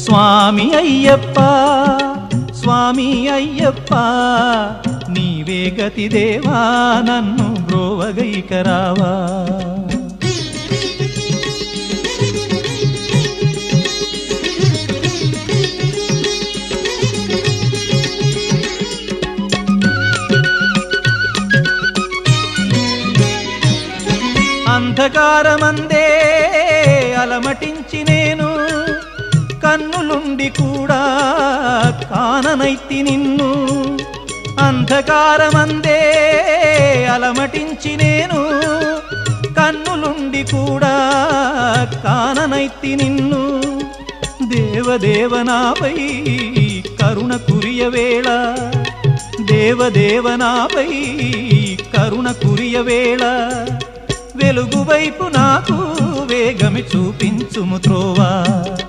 స్వామి అయ్యప్ప స్వామి అయ్యప్ప నీవే గతి దేవా నన్ను బ్రోవగైకరావా. అంధకారమందే అలమటించి నేను కన్నులుండి కూడా కాననైతి నిన్ను. అంధకారమందే అలమటించి నేను కన్నులుండి కూడా కాననైతి నిన్ను. దేవదేవనాపై కరుణ కురియవేళ దేవదేవనాపై కరుణ కురియవేళ వెలుగు వైపు నాకు వేగమి చూపించుము త్రోవా.